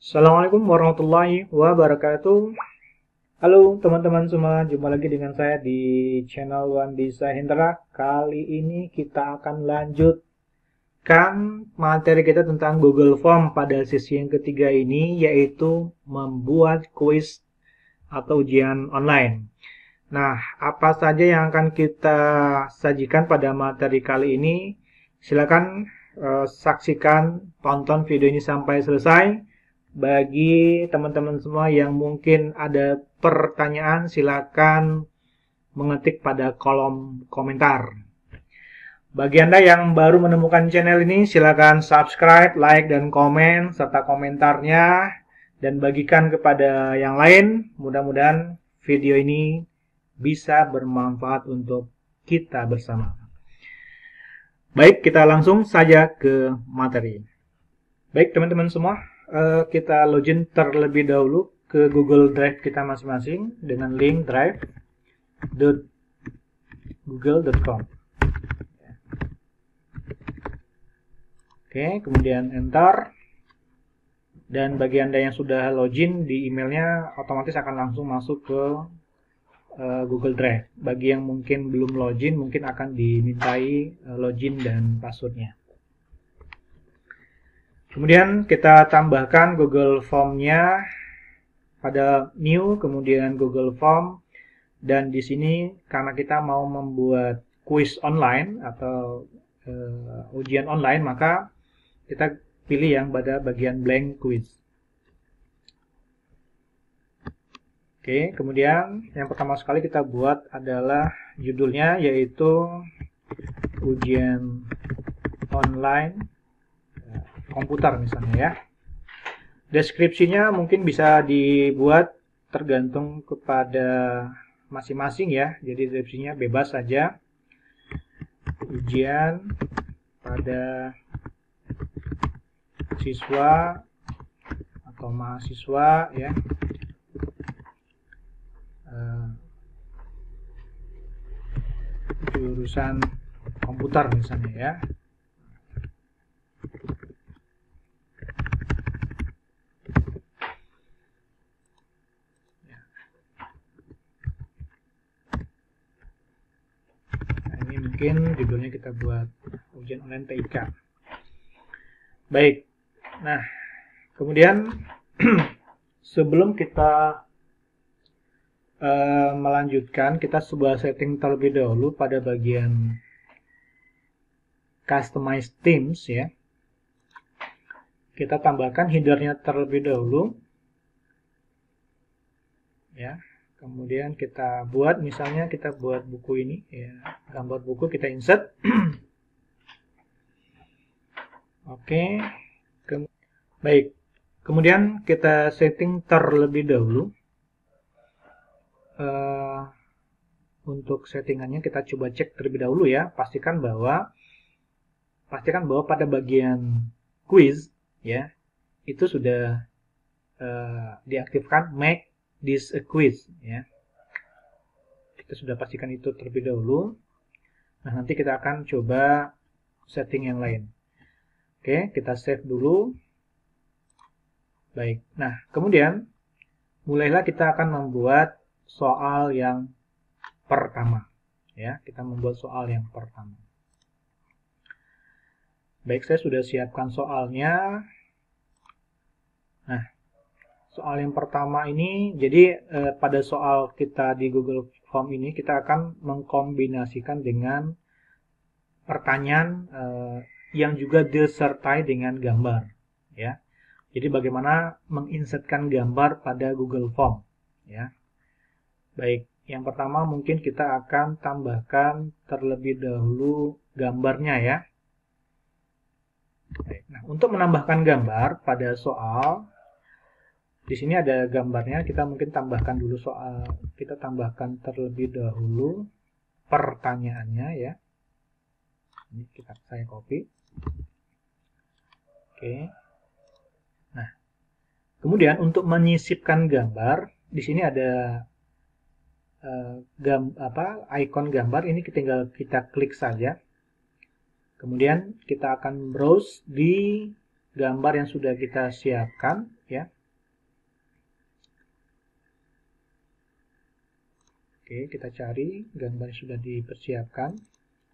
Assalamualaikum warahmatullahi wabarakatuh. Halo teman-teman semua, jumpa lagi dengan saya di channel One Bisa Hendra. Kali ini kita akan lanjutkan materi kita tentang Google Form pada sesi yang ketiga ini, yaitu membuat kuis atau ujian online. Nah, apa saja yang akan kita sajikan pada materi kali ini? Silakan saksikan, tonton video ini sampai selesai. Bagi teman-teman semua yang mungkin ada pertanyaan, silakan mengetik pada kolom komentar. Bagi Anda yang baru menemukan channel ini, silakan subscribe, like, dan komen, serta komentarnya, dan bagikan kepada yang lain. Mudah-mudahan video ini bisa bermanfaat untuk kita bersama. Baik, kita langsung saja ke materi. Baik, teman-teman semua, kita login terlebih dahulu ke Google Drive kita masing-masing dengan link drive.google.com. Oke, kemudian enter. Dan bagi Anda yang sudah login di emailnya, otomatis akan langsung masuk ke Google Drive. Bagi yang mungkin belum login, mungkin akan dimintai login dan passwordnya. Kemudian kita tambahkan Google Form-nya pada new, kemudian Google Form, dan di sini karena kita mau membuat quiz online atau ujian online, maka kita pilih yang pada bagian blank quiz. Oke, kemudian yang pertama sekali kita buat adalah judulnya, yaitu ujian online komputer misalnya ya. Deskripsinya mungkin bisa dibuat tergantung kepada masing-masing ya. Jadi deskripsinya bebas saja. Ujian pada siswa atau mahasiswa ya. Jurusan komputer misalnya ya. Mungkin judulnya kita buat ujian online TIK. Baik. Nah, kemudian sebelum kita melanjutkan, kita coba setting terlebih dahulu pada bagian customize themes ya. Kita tambahkan headernya terlebih dahulu. Ya. Kemudian kita buat, misalnya kita buat buku ini, ya, gambar buku kita insert. Oke, baik. Kemudian kita setting terlebih dahulu. Untuk settingannya kita coba cek terlebih dahulu ya. Pastikan bahwa pada bagian quiz ya itu sudah diaktifkan make this a quiz ya. Kita sudah pastikan itu terlebih dahulu. Nah, nanti kita akan coba setting yang lain. Oke, kita save dulu. Baik. Nah, kemudian mulailah kita akan membuat soal yang pertama ya. Kita membuat soal yang pertama. Baik, saya sudah siapkan soalnya. Nah, soal yang pertama ini, jadi pada soal kita di Google Form ini, kita akan mengkombinasikan dengan pertanyaan yang juga disertai dengan gambar. Ya. Jadi bagaimana menginsertkan gambar pada Google Form. Ya. Baik, yang pertama mungkin kita akan tambahkan terlebih dahulu gambarnya ya. Baik, nah, untuk menambahkan gambar pada soal, di sini ada gambarnya, kita mungkin tambahkan dulu soal, kita tambahkan terlebih dahulu pertanyaannya ya. Ini saya copy. Oke. Nah, kemudian untuk menyisipkan gambar, di sini ada icon gambar, ini tinggal kita klik saja. Kemudian kita akan browse di gambar yang sudah kita siapkan, ya. Oke, kita cari gambar yang sudah dipersiapkan.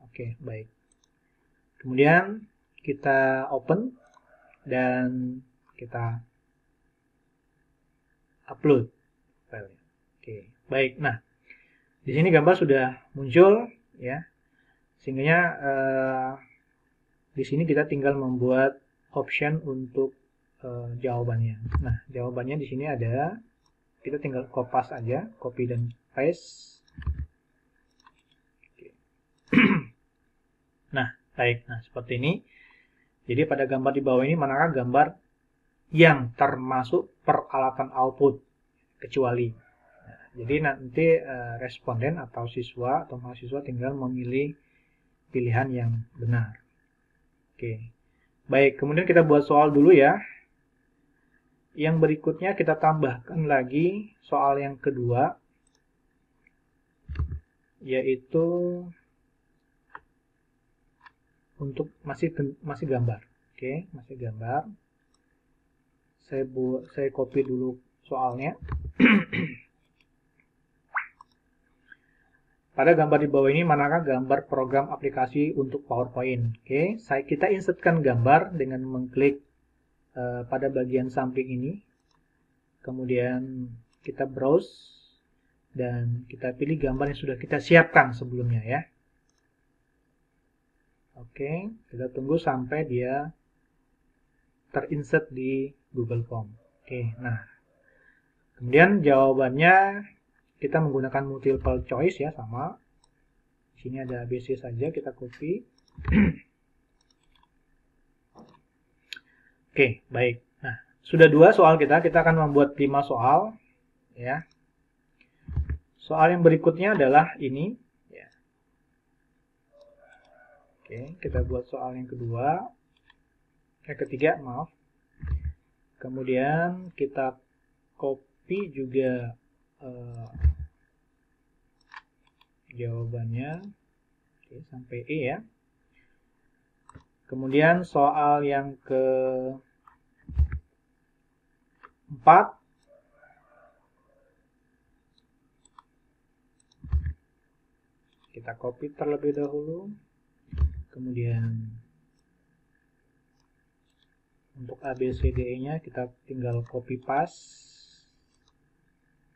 Oke, baik. Kemudian kita open dan kita upload filenya. Oke, baik. Nah, di sini gambar sudah muncul, ya. Sehingga di sini kita tinggal membuat option untuk jawabannya. Nah, jawabannya di sini ada, kita tinggal kopas aja, copy dan paste. Oke. Nah, baik. Nah, seperti ini. Jadi pada gambar di bawah ini manakah gambar yang termasuk peralatan output kecuali. Nah, jadi nanti responden atau siswa atau mahasiswa tinggal memilih pilihan yang benar. Oke. Baik, kemudian kita buat soal dulu ya. Yang berikutnya kita tambahkan lagi soal yang kedua, yaitu untuk masih gambar. Oke, masih gambar. Saya copy dulu soalnya. Pada gambar di bawah ini manakah gambar program aplikasi untuk PowerPoint? Oke, kita insertkan gambar dengan mengklik pada bagian samping ini. Kemudian kita browse dan kita pilih gambar yang sudah kita siapkan sebelumnya ya. Oke, kita tunggu sampai dia terinsert di Google Form. Oke, nah. Kemudian jawabannya kita menggunakan multiple choice ya, sama. Di sini ada ABC saja, kita copy. Oke, baik. Nah, sudah 2 soal kita akan membuat 5 soal ya. Soal yang berikutnya adalah ini ya. Oke, kita buat soal yang ketiga, maaf. Kemudian kita copy juga jawabannya. Oke, sampai E ya. Kemudian soal yang keempat, kita copy terlebih dahulu. Kemudian untuk ABCDE-nya kita tinggal copy paste.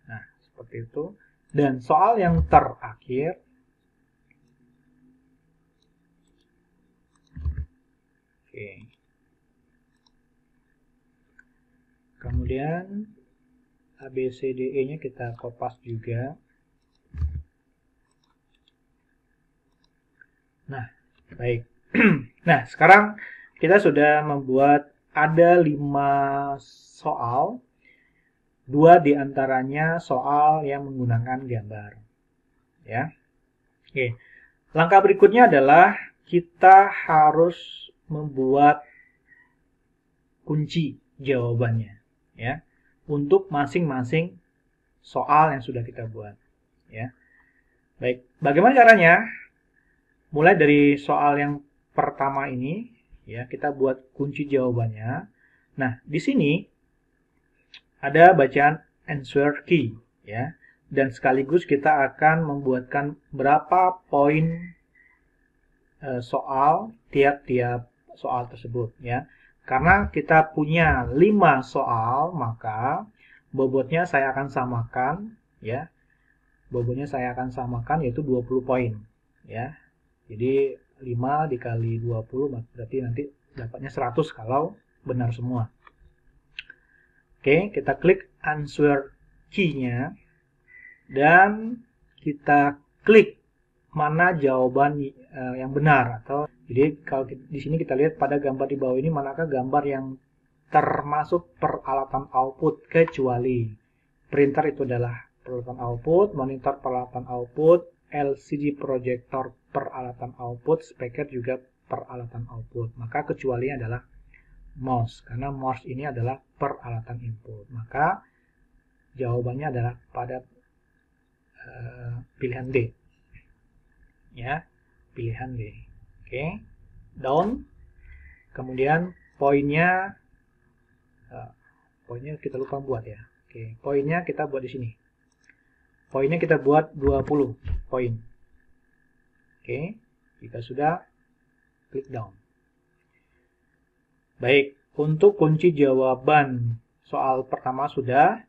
Nah, seperti itu. Dan soal yang terakhir, oke. Kemudian ABCDE-nya kita kopas juga. Nah, baik. Nah, sekarang kita sudah membuat ada 5 soal. 2 diantaranya soal yang menggunakan gambar. Ya. Oke. Langkah berikutnya adalah kita harus membuat kunci jawabannya ya, untuk masing-masing soal yang sudah kita buat ya. Baik, bagaimana caranya? Mulai dari soal yang pertama ini ya, kita buat kunci jawabannya. Nah, di sini ada bacaan answer key ya, dan sekaligus kita akan membuatkan berapa poin soal tiap-tiap soal tersebut ya. Karena kita punya 5 soal, maka bobotnya saya akan samakan ya. Bobotnya saya akan samakan yaitu 20 poin ya. Jadi 5 dikali 20 berarti nanti dapatnya 100 kalau benar semua. Oke, kita klik answer key-nya dan kita klik mana jawaban yang benar. Atau jadi kalau di sini kita lihat pada gambar di bawah ini manakah gambar yang termasuk peralatan output kecuali. Printer itu adalah peralatan output, monitor peralatan output, LCD projector peralatan output, speaker juga peralatan output. Maka kecuali adalah mouse, karena mouse ini adalah peralatan input. Maka jawabannya adalah pada pilihan D. Ya, pilihan D. Oke. Down. Kemudian poinnya kita lupa buat ya. Oke, poinnya kita buat di sini. Poinnya kita buat 20 poin. Oke, jika sudah, klik down. Baik, untuk kunci jawaban soal pertama sudah.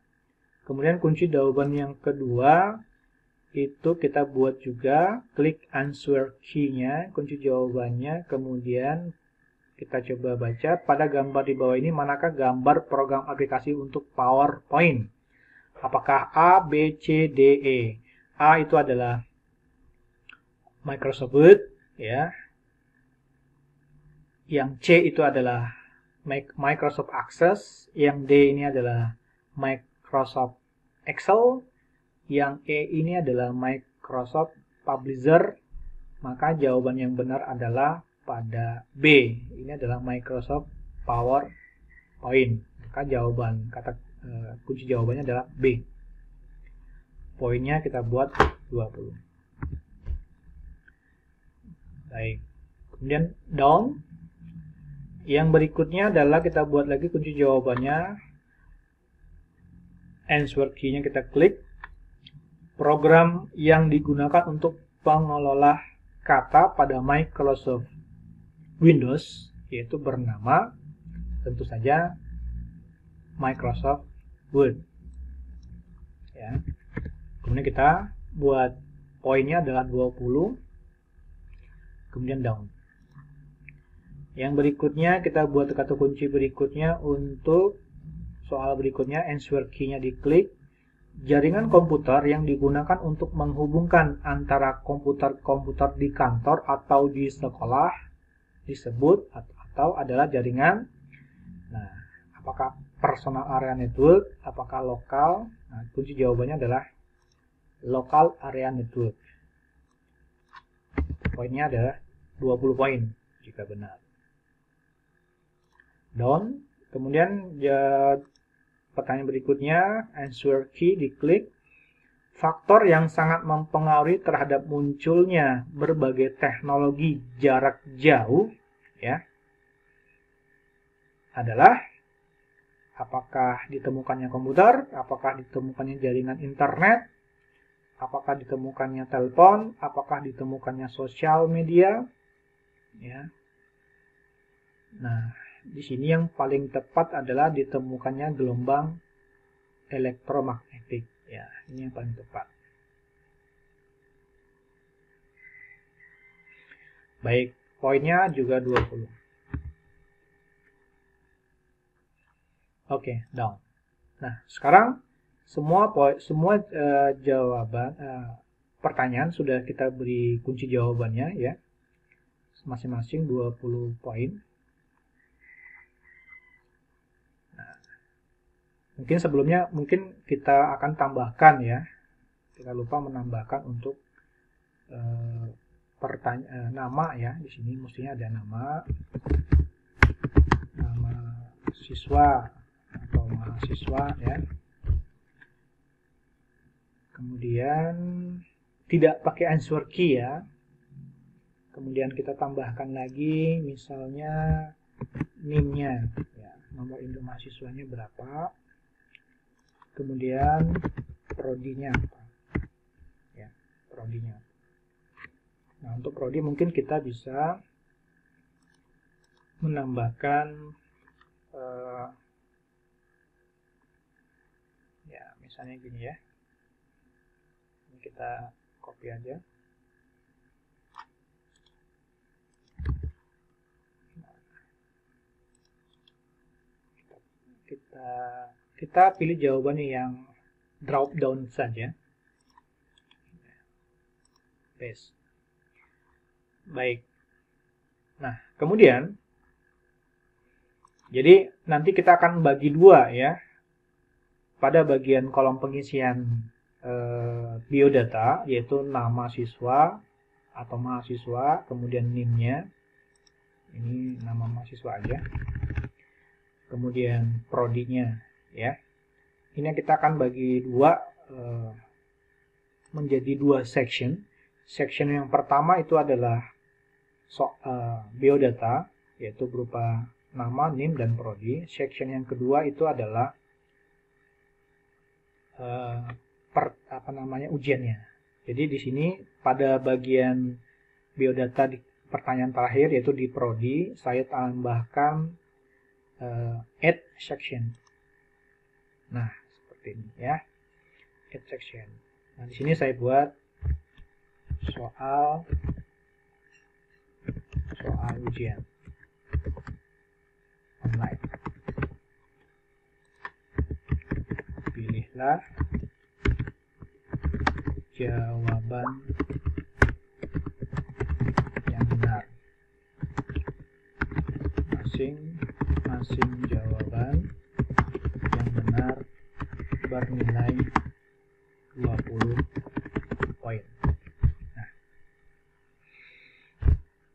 Kemudian kunci jawaban yang kedua itu kita buat juga, klik answer key-nya, kunci jawabannya, kemudian kita coba baca pada gambar di bawah ini manakah gambar program aplikasi untuk PowerPoint. Apakah A, B, C, D, E? A itu adalah Microsoft Word, ya. Yang C itu adalah Microsoft Access, yang D ini adalah Microsoft Excel, yang E ini adalah Microsoft Publisher. Maka jawaban yang benar adalah pada B. Ini adalah Microsoft PowerPoint. Maka jawaban kunci jawabannya adalah B. Poinnya kita buat 20. Baik. Kemudian down. Yang berikutnya adalah kita buat lagi kunci jawabannya. Answer key-nya kita klik. Program yang digunakan untuk pengelola kata pada Microsoft Windows yaitu bernama tentu saja Microsoft Word. Ya. Kemudian kita buat poinnya adalah 20. Kemudian down. Yang berikutnya kita buat kata kunci berikutnya untuk soal berikutnya, answer key-nya diklik. Jaringan komputer yang digunakan untuk menghubungkan antara komputer-komputer di kantor atau di sekolah disebut atau adalah jaringan. Nah, apakah personal area network, apakah lokal? Nah, kunci jawabannya adalah local area network. Poinnya adalah 20 poin jika benar. Down. Kemudian pertanyaan berikutnya, answer key diklik. Faktor yang sangat mempengaruhi terhadap munculnya berbagai teknologi jarak jauh ya adalah apakah ditemukannya komputer, apakah ditemukannya jaringan internet, apakah ditemukannya telepon, apakah ditemukannya sosial media ya. Nah, di sini yang paling tepat adalah ditemukannya gelombang elektromagnetik. Ya, ini yang paling tepat. Baik, poinnya juga 20. Oke, down. Nah, sekarang semua jawaban pertanyaan sudah kita beri kunci jawabannya ya. Masing-masing 20 poin. Mungkin sebelumnya kita akan tambahkan ya. Kita lupa menambahkan untuk nama ya. Di sini mestinya ada nama siswa atau mahasiswa ya. Kemudian tidak pakai answer key ya. Kemudian kita tambahkan lagi misalnya NIM-nya ya, nomor induk mahasiswanya berapa. Kemudian prodinya apa? Ya, prodinya. Nah, untuk prodi mungkin kita bisa menambahkan ya, misalnya gini ya. Ini kita copy aja. Kita pilih jawabannya yang drop down saja. Paste. Baik. Nah, kemudian jadi nanti kita akan bagi dua ya. Pada bagian kolom pengisian biodata yaitu nama siswa atau mahasiswa, kemudian NIM-nya. Ini nama mahasiswa aja. Kemudian prodinya ya. Ini kita akan bagi dua menjadi dua section. Section yang pertama itu adalah biodata yaitu berupa nama, NIM, dan prodi. Section yang kedua itu adalah ujiannya. Jadi di sini pada bagian biodata di pertanyaan terakhir yaitu di prodi, saya tambahkan add section. Nah, seperti ini ya. Add section. Nah, di sini saya buat soal ujian online. Pilihlah jawaban yang benar. Masing-masing jawaban yang benar bernilai 20 poin. Nah,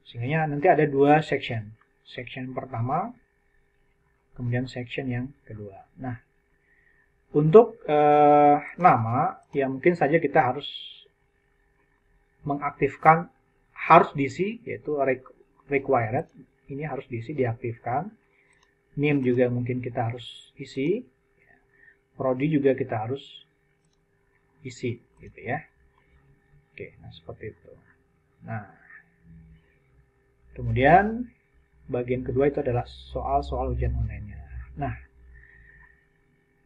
sehingga nanti ada dua section. Section pertama, kemudian section yang kedua. Nah, untuk nama, ya mungkin saja kita harus mengaktifkan, harus diisi, yaitu required. Ini harus diisi, diaktifkan. NIM juga mungkin kita harus isi. Prodi juga kita harus isi, gitu ya. Oke, nah seperti itu. Nah, kemudian bagian kedua itu adalah soal-soal ujian online-nya. Nah,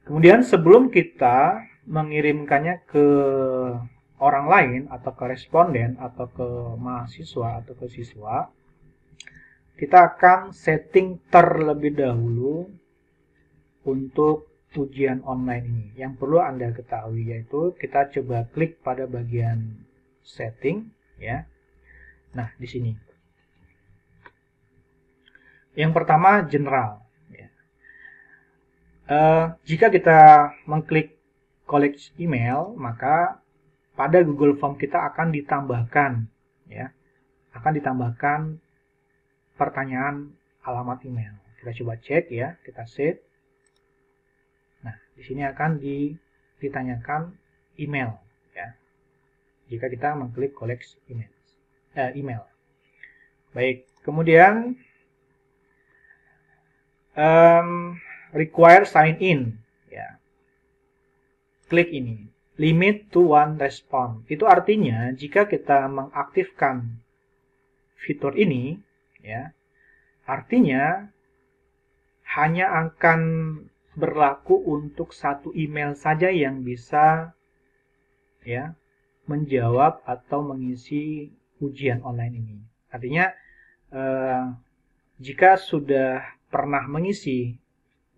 kemudian sebelum kita mengirimkannya ke orang lain atau ke responden atau ke mahasiswa atau ke siswa, kita akan setting terlebih dahulu untuk ujian online ini. Yang perlu Anda ketahui yaitu kita coba klik pada bagian setting ya. Nah, di sini. Yang pertama general. Jika kita mengklik collect email, maka pada Google Form kita akan ditambahkan, ya, akan ditambahkan pertanyaan alamat email. Kita coba cek ya, kita save. Nah, di sini akan ditanyakan email, ya. Jika kita mengklik collect email. Baik, kemudian require sign in ya. Klik ini. Limit to one response. Itu artinya jika kita mengaktifkan fitur ini ya, artinya hanya akan berlaku untuk satu email saja yang bisa ya menjawab atau mengisi ujian online ini. Artinya jika sudah pernah mengisi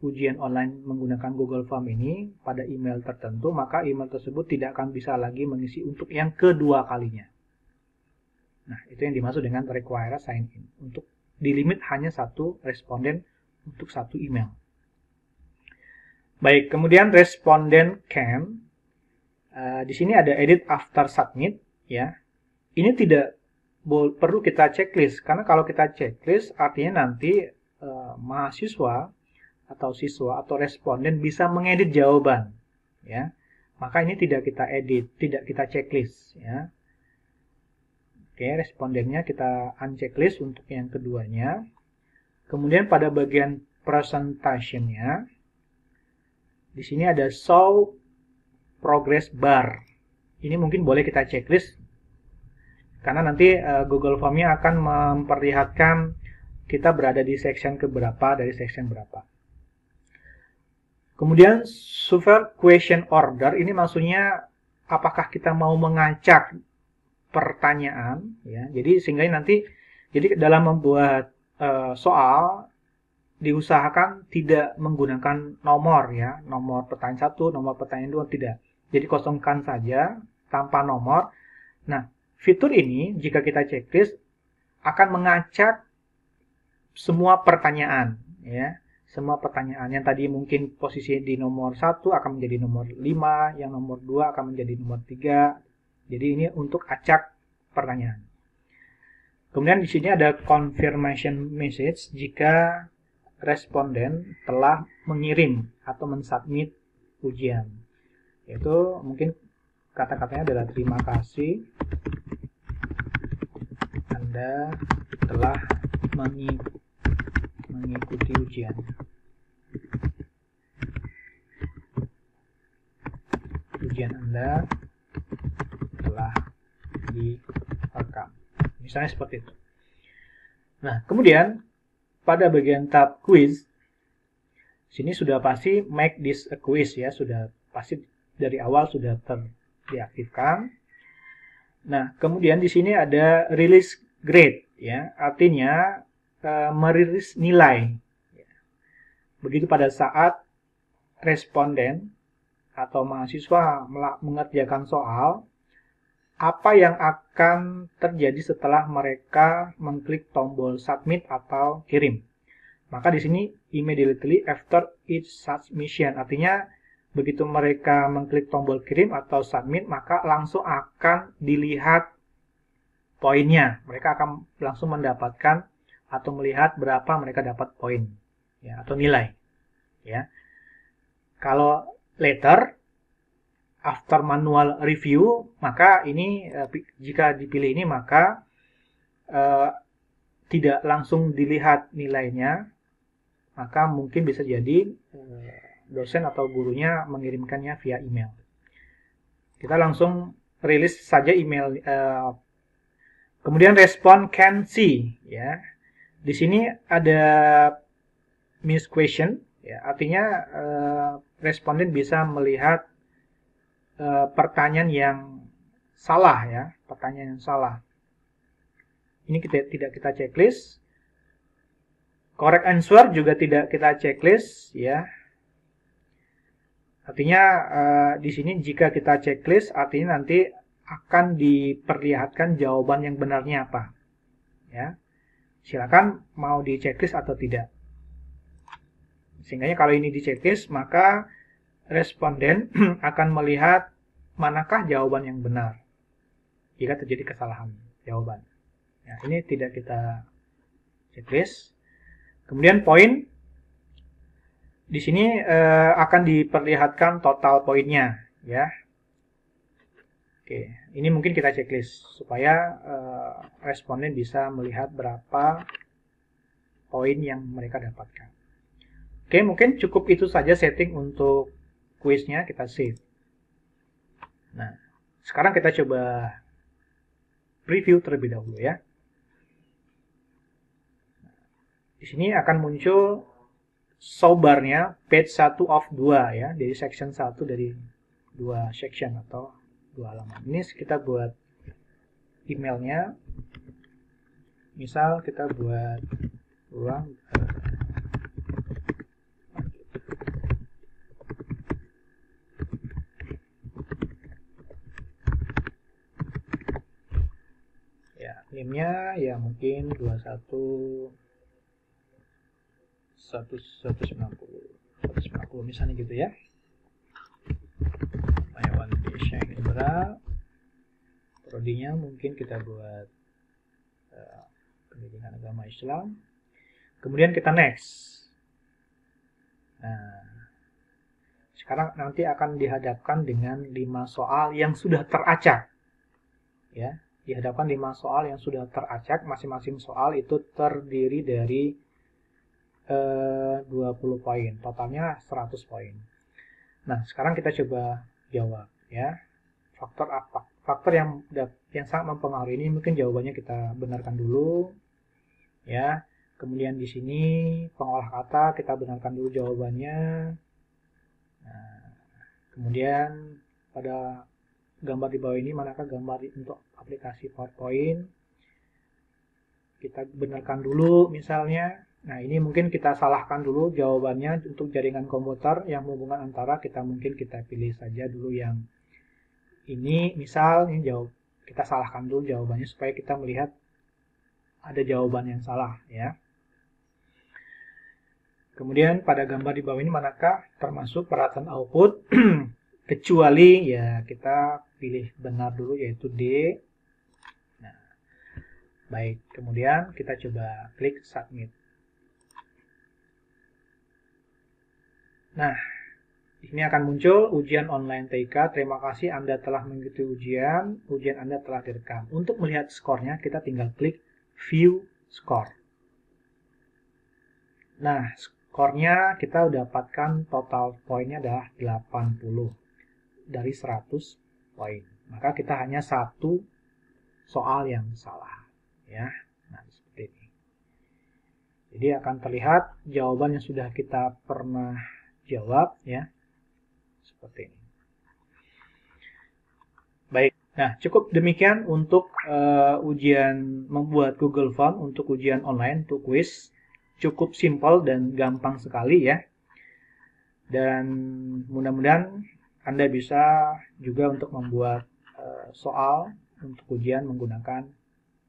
ujian online menggunakan Google Form ini pada email tertentu, maka email tersebut tidak akan bisa lagi mengisi untuk yang kedua kalinya. Nah, itu yang dimaksud dengan require sign in. Untuk dilimit hanya satu responden untuk satu email. Baik, kemudian responden can. Di sini ada edit after submit. Ya, ini tidak perlu kita checklist, karena kalau kita checklist artinya nanti mahasiswa atau siswa atau responden bisa mengedit jawaban ya. Maka ini tidak kita edit, tidak kita checklist ya. Oke, respondennya kita unchecklist untuk yang keduanya. Kemudian pada bagian presentation-nya di sini ada show progress bar. Ini mungkin boleh kita checklist karena nanti Google Form-nya akan memperlihatkan kita berada di section keberapa dari section berapa. Kemudian super question order, ini maksudnya apakah kita mau mengacak pertanyaan ya. Jadi sehingga nanti dalam membuat soal diusahakan tidak menggunakan nomor ya, nomor pertanyaan 1, nomor pertanyaan 2 tidak. Jadi kosongkan saja tanpa nomor. Nah, fitur ini jika kita checklist akan mengacak semua pertanyaan ya. Semua pertanyaan yang tadi mungkin posisi di nomor 1 akan menjadi nomor 5, yang nomor 2 akan menjadi nomor 3. Jadi ini untuk acak pertanyaan. Kemudian di sini ada confirmation message jika responden telah mengirim atau mensubmit ujian. Yaitu mungkin kata-katanya adalah terima kasih Anda telah mengikuti ujian. Ujian Anda telah direkam. Misalnya seperti itu. Nah, kemudian pada bagian tab quiz, sini sudah pasti make this a quiz ya, sudah pasti dari awal sudah diaktifkan. Nah, kemudian di sini ada release grade ya, artinya merilis nilai. Begitu pada saat responden atau mahasiswa mengerjakan soal, apa yang akan terjadi setelah mereka mengklik tombol submit atau kirim. Maka di sini immediately after each submission, artinya begitu mereka mengklik tombol kirim atau submit, maka langsung akan dilihat poinnya. Mereka akan langsung mendapatkan atau melihat berapa mereka dapat poin ya, atau nilai ya. Kalau later after manual review, maka ini jika dipilih ini maka tidak langsung dilihat nilainya, maka mungkin bisa jadi dosen atau gurunya mengirimkannya via email. Kita langsung rilis saja email. Kemudian respon can see ya. Di sini ada miss question ya, artinya responden bisa melihat pertanyaan yang salah ya, pertanyaan yang salah. Ini tidak kita checklist. Correct answer juga tidak kita checklist ya. Artinya di sini jika kita checklist, artinya nanti akan diperlihatkan jawaban yang benarnya apa. Ya. Silakan mau di checklist atau tidak. Sehingga kalau ini di checklist, maka responden akan melihat manakah jawaban yang benar jika terjadi kesalahan jawaban. Ya, ini tidak kita checklist. Kemudian poin. Di sini akan diperlihatkan total poinnya ya. Oke, ini mungkin kita checklist supaya responden bisa melihat berapa poin yang mereka dapatkan. Oke, mungkin cukup itu saja setting untuk kuisnya, kita save. Nah, sekarang kita coba preview terlebih dahulu ya. Di sini akan muncul showbarnya page 1 of 2 ya, dari section 1 dari 2 section atau 2 halaman. Ini kita buat emailnya. Misal kita buat ruang ya, name-nya ya mungkin 190 misalnya gitu ya. Mayawan Desya Indra. Prodinya mungkin kita buat pendidikan agama Islam. Kemudian kita next. Nah, sekarang nanti akan dihadapkan dengan 5 soal yang sudah teracak. Ya, dihadapkan 5 soal yang sudah teracak. Masing-masing soal itu terdiri dari 20 poin, totalnya 100 poin. Nah, sekarang kita coba jawab ya. Faktor apa? Faktor yang sangat mempengaruhi ini mungkin jawabannya kita benarkan dulu ya. Kemudian di sini pengolah kata kita benarkan dulu jawabannya. Nah, kemudian pada gambar di bawah ini manakah gambar untuk aplikasi PowerPoint? Kita benarkan dulu misalnya. Nah, ini mungkin kita salahkan dulu jawabannya untuk jaringan komputer yang hubungan antara, mungkin kita pilih saja dulu yang ini, misal ini kita salahkan dulu jawabannya supaya kita melihat ada jawaban yang salah ya. Kemudian pada gambar di bawah ini manakah termasuk peralatan output kecuali ya kita pilih benar dulu yaitu D. Nah, baik, kemudian kita coba klik submit. Nah, ini akan muncul ujian online TK. Terima kasih Anda telah mengikuti ujian. Ujian Anda telah direkam. Untuk melihat skornya, kita tinggal klik View Score. Nah, skornya kita dapatkan total poinnya adalah 80 dari 100 poin. Maka kita hanya satu soal yang salah, ya. Nah, seperti ini. Jadi akan terlihat jawaban yang sudah kita pernah jawab, ya. Seperti ini. Baik. Nah, cukup demikian untuk ujian membuat Google Form untuk ujian online, untuk quiz. Cukup simpel dan gampang sekali, ya. Dan mudah-mudahan Anda bisa juga untuk membuat soal untuk ujian menggunakan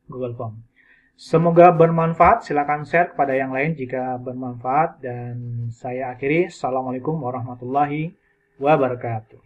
Google Form. Semoga bermanfaat. Silakan share kepada yang lain jika bermanfaat. Dan saya akhiri. Assalamualaikum warahmatullahi wabarakatuh.